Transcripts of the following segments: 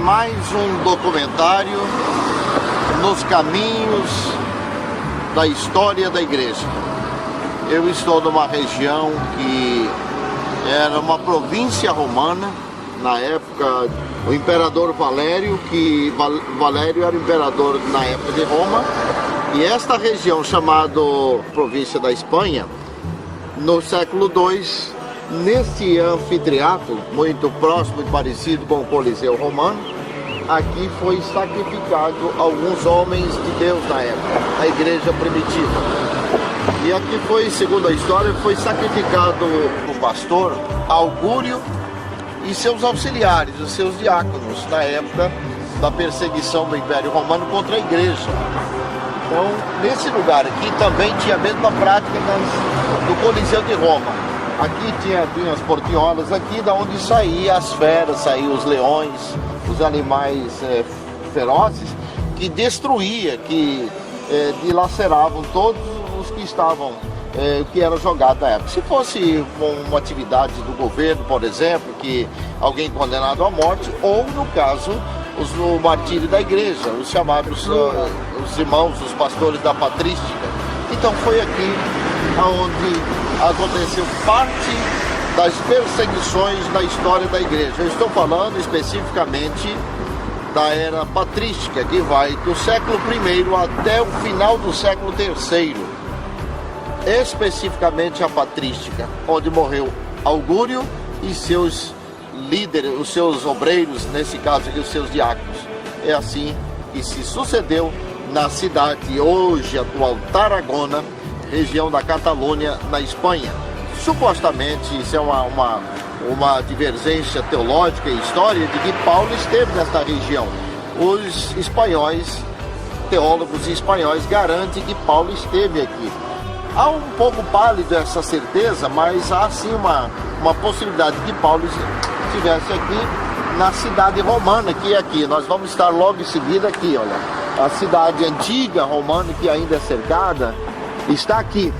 mais um documentário nos caminhos da história da igreja. Eu estou numa região que era uma província romana, na época o imperador Valério, Valério era imperador na época de Roma, e esta região chamada província da Espanha, no século II, neste anfiteatro, muito próximo e parecido com o Coliseu Romano, aqui foi sacrificado alguns homens de Deus na época, a igreja primitiva. E aqui foi, segundo a história, foi sacrificado o pastor Augúrio e seus auxiliares, os seus diáconos, na época da perseguição do Império Romano contra a igreja. Então, nesse lugar aqui também tinha a mesma prática do Coliseu de Roma. Aqui tinha as portinholas, aqui da onde saíam as feras, saíam os leões, os animais ferozes, que destruía, que dilaceravam todos os que estavam, que eram jogados na época. Se fosse uma atividade do governo, por exemplo, que alguém condenado à morte, ou no caso, o martírio da igreja, os chamados os irmãos, os pastores da patrística. Então foi aqui onde aconteceu parte das perseguições na história da igreja. Eu estou falando especificamente da era patrística, que vai do século I até o final do século III. Especificamente a patrística, onde morreu Augúrio e seus líderes, os seus obreiros, nesse caso aqui, os seus diáconos. É assim que se sucedeu na cidade hoje atual Tarragona, região da Catalunha, na Espanha. Supostamente, isso é uma divergência teológica e história de que Paulo esteve nesta região. Os espanhóis, teólogos espanhóis, garantem que Paulo esteve aqui. Há um pouco pálido essa certeza, mas há sim uma possibilidade de que Paulo estivesse aqui na cidade romana, que é aqui. Nós vamos estar logo em seguida aqui, olha. A cidade antiga romana, que ainda é cercada, está aqui.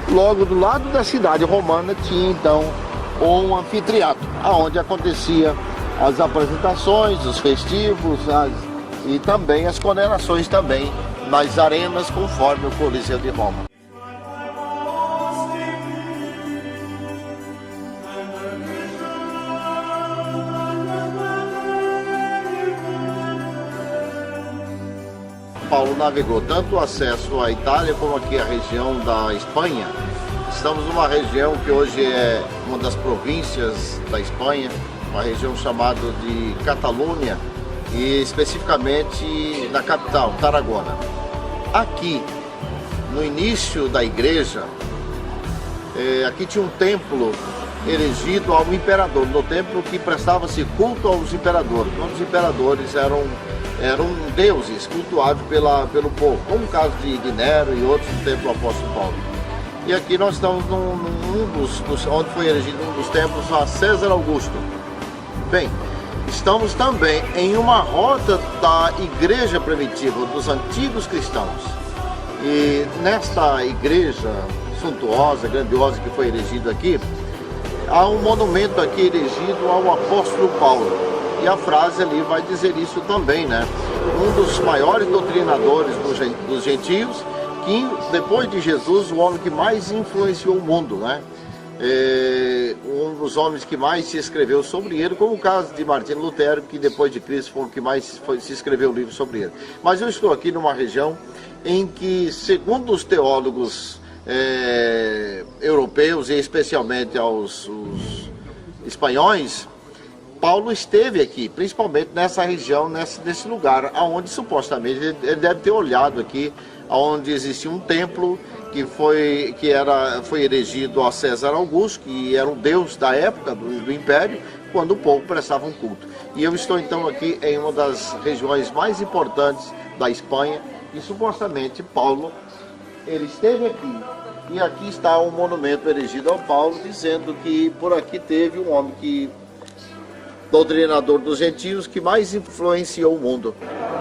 Logo do lado da cidade romana tinha então um anfiteatro, onde acontecia as apresentações, os festivos e também as condenações também nas arenas, conforme o Coliseu de Roma. Paulo navegou tanto o acesso à Itália como aqui a região da Espanha. Estamos numa região que hoje é uma das províncias da Espanha, uma região chamada de Catalunha, e especificamente na capital, Tarragona. Aqui, no início da igreja, aqui tinha um templo erigido ao imperador, no templo que prestava-se culto aos imperadores. Os imperadores eram deuses cultuados pelo povo, como o caso de Nero e outros no templo do apóstolo Paulo. E aqui nós estamos onde foi erigido um dos templos a César Augusto. Bem, estamos também em uma rota da igreja primitiva, dos antigos cristãos. E nesta igreja suntuosa, grandiosa que foi erigida aqui, há um monumento aqui erigido ao apóstolo Paulo. E a frase ali vai dizer isso também, né? Um dos maiores doutrinadores dos gentios, que depois de Jesus, o homem que mais influenciou o mundo, né? Um dos homens que mais se escreveu sobre ele, como o caso de Martinho Lutero, que depois de Cristo foi o que mais se escreveu livro sobre ele. Mas eu estou aqui numa região em que, segundo os teólogos europeus, e especialmente os espanhóis, Paulo esteve aqui, principalmente nessa região, nesse lugar, onde supostamente ele deve ter olhado aqui, onde existia um templo que foi erigido a César Augusto, que era um deus da época do Império, quando o povo prestava um culto. E eu estou então aqui em uma das regiões mais importantes da Espanha, e supostamente Paulo, ele esteve aqui. E aqui está um monumento erigido ao Paulo, dizendo que por aqui teve um homem doutrinador dos gentios, que mais influenciou o mundo,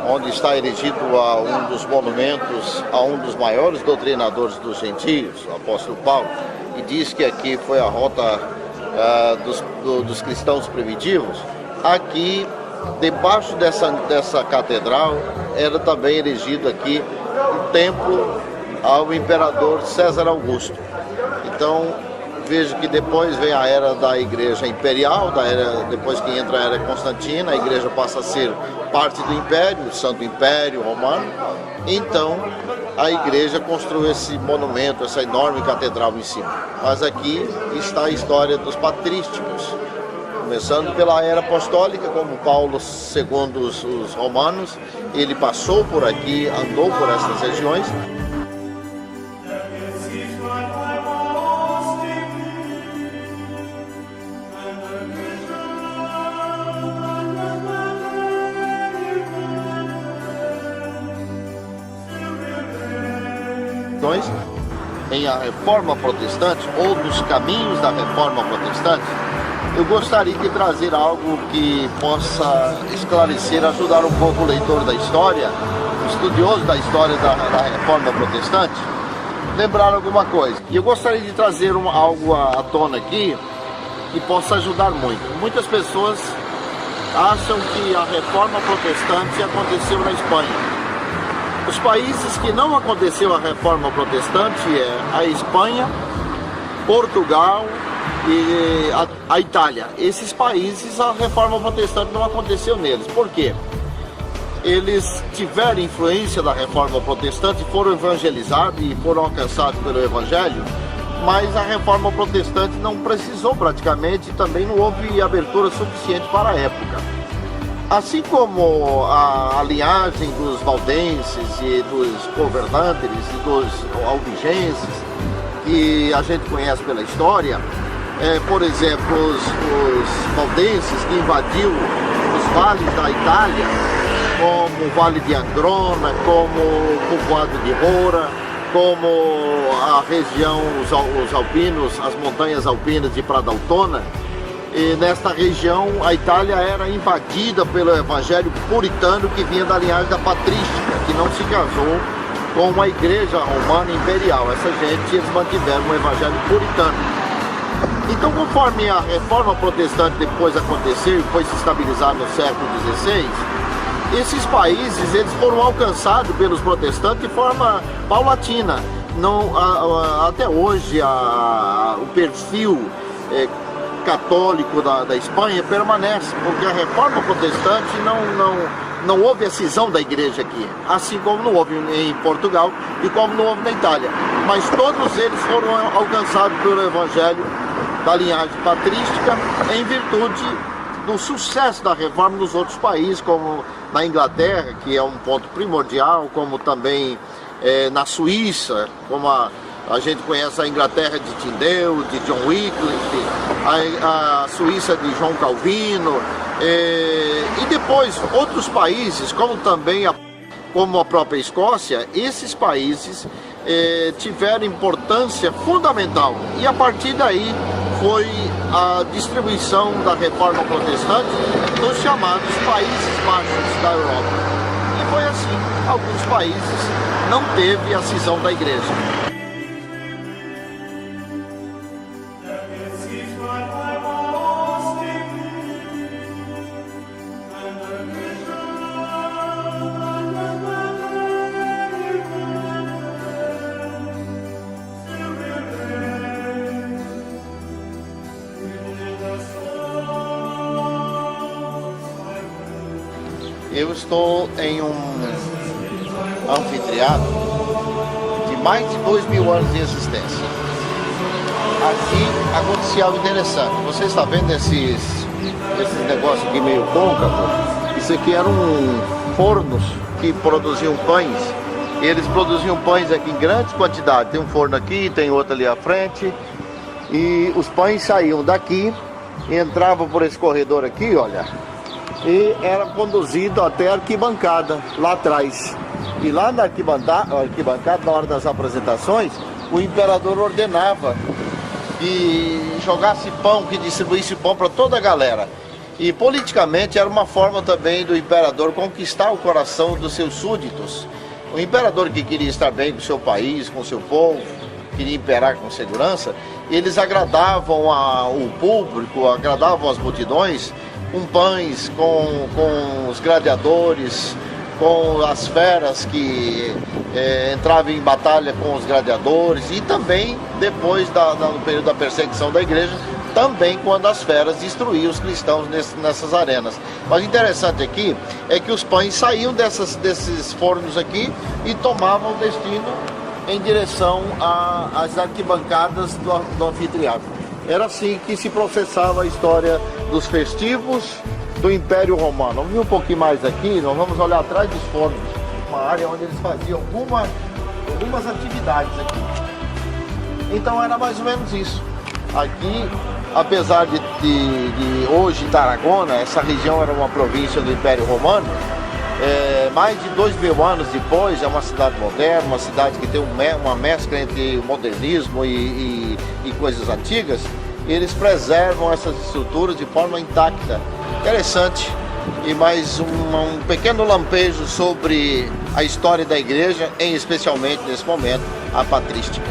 onde está erigido a um dos monumentos a um dos maiores doutrinadores dos gentios, o apóstolo Paulo, e diz que aqui foi a rota dos cristãos primitivos. Aqui Debaixo dessa catedral era também erigido aqui um templo ao imperador César Augusto. Então, vejo que depois vem a era da Igreja Imperial, depois que entra a era Constantina, a igreja passa a ser parte do Império, o Santo Império Romano. Então, a igreja construiu esse monumento, essa enorme catedral em cima. Mas aqui está a história dos patrísticos, começando pela era apostólica, como Paulo, segundo os romanos, ele passou por aqui, andou por essas regiões. Em a Reforma Protestante, ou dos caminhos da Reforma Protestante, eu gostaria de trazer algo que possa esclarecer, ajudar um pouco o leitor da história, o estudioso da história da Reforma Protestante, lembrar alguma coisa. E eu gostaria de trazer algo à tona aqui que possa ajudar muito. Muitas pessoas acham que a Reforma Protestante aconteceu na Espanha. Os países que não aconteceu a Reforma Protestante é a Espanha, Portugal e a Itália. Esses países a Reforma Protestante não aconteceu neles. Por quê? Eles tiveram influência da Reforma Protestante, foram evangelizados e foram alcançados pelo Evangelho, mas a Reforma Protestante não precisou praticamente, também não houve abertura suficiente para a época. Assim como a linhagem dos valdenses e dos governantes e dos albigenses, que a gente conhece pela história, por exemplo, os valdenses que invadiu os vales da Itália, como o Vale de Angrona, como o povoado de Rora, como a região, os alpinos, as montanhas alpinas de Pradaltona. E nesta região a Itália era invadida pelo evangelho puritano que vinha da linhagem da patrística, que não se casou com uma igreja romana imperial. Essa gente, eles mantiveram um evangelho puritano. Então, conforme a Reforma Protestante depois aconteceu e foi se estabilizar no século XVI, esses países eles foram alcançados pelos protestantes de forma paulatina. Não, até hoje o perfil católico da Espanha permanece, porque a Reforma Protestante não houve a cisão da igreja aqui, assim como não houve em Portugal e como não houve na Itália. Mas todos eles foram alcançados pelo Evangelho da linhagem patrística em virtude do sucesso da Reforma nos outros países, como na Inglaterra, que é um ponto primordial, como também na Suíça, como a gente conhece a Inglaterra de Tyndale, de John Wycliffe, a Suíça de João Calvino, e depois outros países, como também como a própria Escócia. Esses países tiveram importância fundamental, e a partir daí foi a distribuição da Reforma Protestante nos chamados Países Baixos da Europa. E foi assim, alguns países não teve a cisão da igreja. Eu estou em um anfiteatro de mais de 2000 anos de existência. Aqui acontecia algo interessante. Você está vendo esses negócios aqui meio côncavo? Isso aqui eram fornos que produziam pães. Eles produziam pães aqui em grandes quantidades. Tem um forno aqui, tem outro ali à frente. E os pães saíam daqui, entravam por esse corredor aqui, olha, e era conduzido até a arquibancada, lá atrás. E lá na arquibancada, na hora das apresentações, o imperador ordenava que jogasse pão, que distribuísse pão para toda a galera. E politicamente era uma forma também do imperador conquistar o coração dos seus súditos. O imperador que queria estar bem com o seu país, com o seu povo, queria imperar com segurança, eles agradavam o público, agradavam as multidões, com pães, com os gladiadores, com as feras que entravam em batalha com os gladiadores, e também depois no período da perseguição da igreja, também quando as feras destruíam os cristãos nessas arenas. Mas o interessante aqui é que os pães saíam desses fornos aqui e tomavam o destino em direção às arquibancadas do anfiteatro. Era assim que se processava a história dos festivos do Império Romano. Vamos ver um pouquinho mais aqui, nós vamos olhar atrás dos fornos, uma área onde eles faziam algumas atividades aqui. Então era mais ou menos isso. Aqui, apesar de hoje Tarragona, essa região era uma província do Império Romano, mais de 2000 anos depois é uma cidade moderna, uma cidade que tem uma mescla entre modernismo e coisas antigas. Eles preservam essas estruturas de forma intacta. Interessante. E mais um pequeno lampejo sobre a história da igreja, especialmente nesse momento, a patrística.